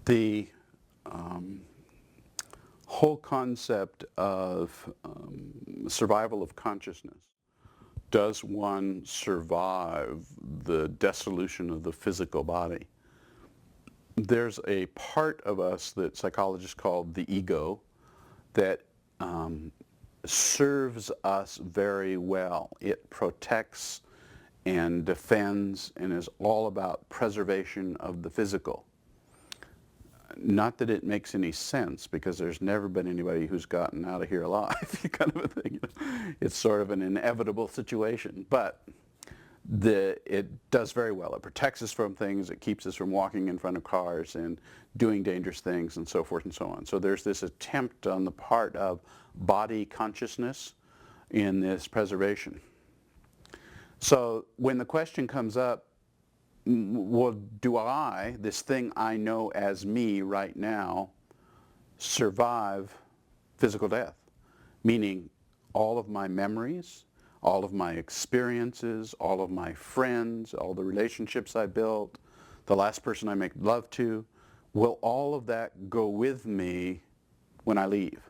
the whole concept of survival of consciousness. Does one survive the dissolution of the physical body? There's a part of us that psychologists call the ego that serves us very well. It protects and defends and is all about preservation of the physical. Not that it makes any sense, because there's never been anybody who's gotten out of here alive, kind of a thing. It's sort of an inevitable situation, but it does very well. It protects us from things. It keeps us from walking in front of cars and doing dangerous things and so forth and so on. So there's this attempt on the part of body consciousness in this preservation. So when the question comes up, well, do I, this thing I know as me right now, survive physical death? Meaning all of my memories, all of my experiences, all of my friends, all the relationships I built, the last person I make love to, will all of that go with me when I leave?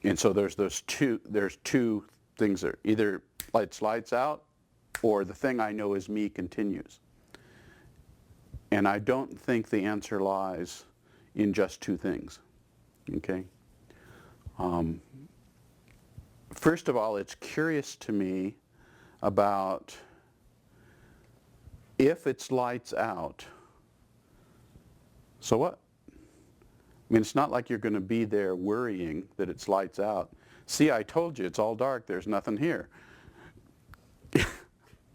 And so there's two things there. Either it's lights out, or the thing I know as me continues. And I don't think the answer lies in just two things. Okay? First of all, it's curious to me about if it's lights out, so what? I mean, it's not like you're going to be there worrying that it's lights out. See, I told you, it's all dark, there's nothing here.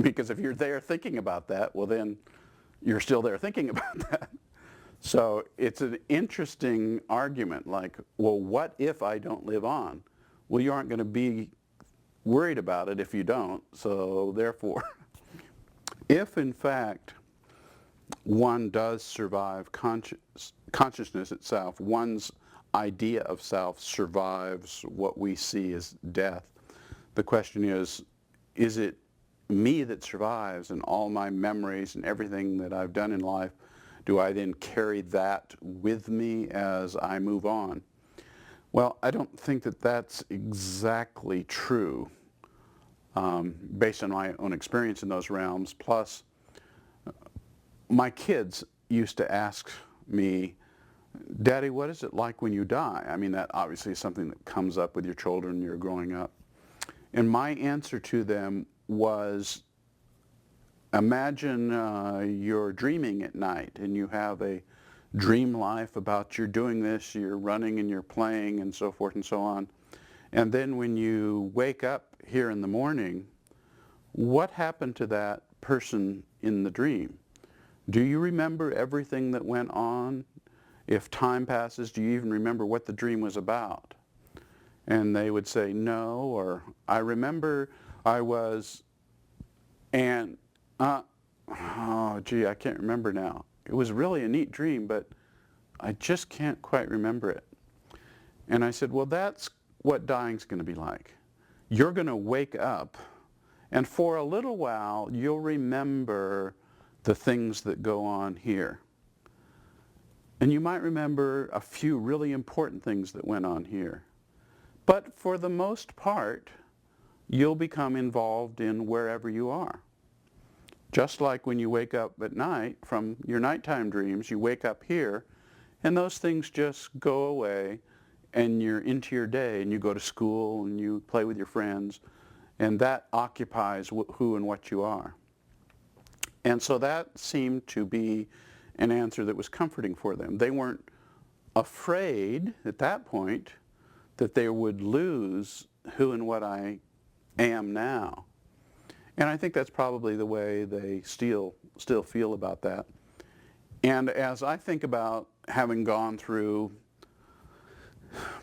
Because if you're there thinking about that, well then you're still there thinking about that. So it's an interesting argument, like, well, what if I don't live on? Well, you aren't going to be worried about it if you don't, so therefore, if in fact one does survive consciousness itself, one's idea of self survives what we see as death, the question is it me that survives, and all my memories and everything that I've done in life, do I then carry that with me as I move on? Well, I don't think that that's exactly true, based on my own experience in those realms. Plus, my kids used to ask me, Daddy, what is it like when you die? I mean, that obviously is something that comes up with your children when you're growing up. And my answer to them was, imagine you're dreaming at night and you have a dream life about you're doing this, you're running and you're playing and so forth and so on. And then when you wake up here in the morning, what happened to that person in the dream? Do you remember everything that went on? If time passes, do you even remember what the dream was about? And they would say no, or I remember I was, and oh gee, I can't remember now. It was really a neat dream, but I just can't quite remember it. And I said, well, that's what dying's going to be like. You're going to wake up, and for a little while, you'll remember the things that go on here. And you might remember a few really important things that went on here. But for the most part, you'll become involved in wherever you are. Just like when you wake up at night from your nighttime dreams, you wake up here, and those things just go away, and you're into your day, and you go to school, and you play with your friends, and that occupies who and what you are. And so that seemed to be an answer that was comforting for them. They weren't afraid at that point that they would lose who and what I am now. And I think that's probably the way they still feel about that. And as I think about having gone through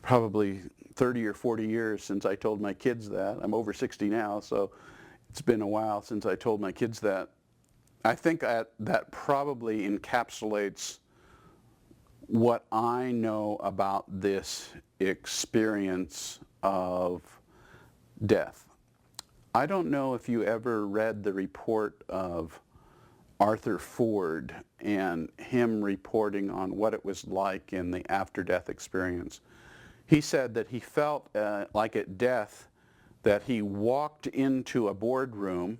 probably 30 or 40 years since I told my kids that, I'm over 60 now, so it's been a while since I told my kids that, I think that probably encapsulates what I know about this experience of death. I don't know if you ever read the report of Arthur Ford and him reporting on what it was like in the after-death experience. He said that he felt like at death that he walked into a boardroom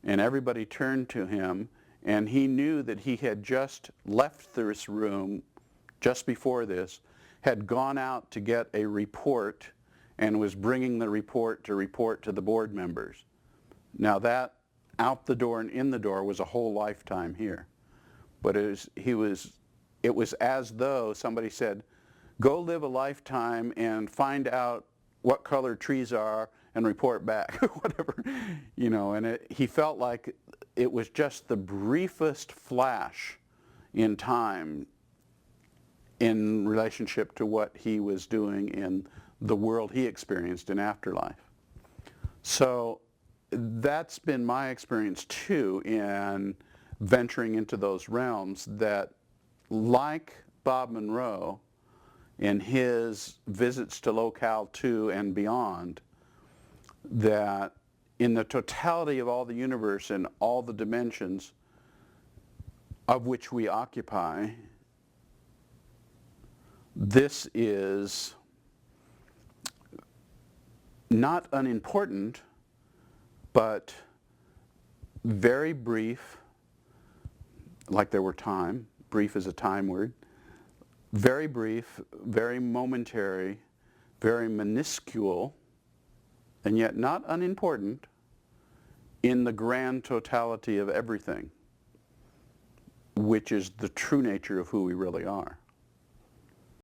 and everybody turned to him, and he knew that he had just left this room just before this, had gone out to get a report and was bringing the report to the board members. Now that out the door and in the door was a whole lifetime here. But it was as though somebody said, go live a lifetime and find out what color trees are and report back, whatever, you know, and he felt like it was just the briefest flash in time in relationship to what he was doing in the world he experienced in afterlife. So that's been my experience too in venturing into those realms, that like Bob Monroe in his visits to Locale 2 and beyond, that in the totality of all the universe and all the dimensions of which we occupy, this is not unimportant, but very brief, like there were time, brief is a time word, very brief, very momentary, very minuscule, and yet not unimportant in the grand totality of everything, which is the true nature of who we really are.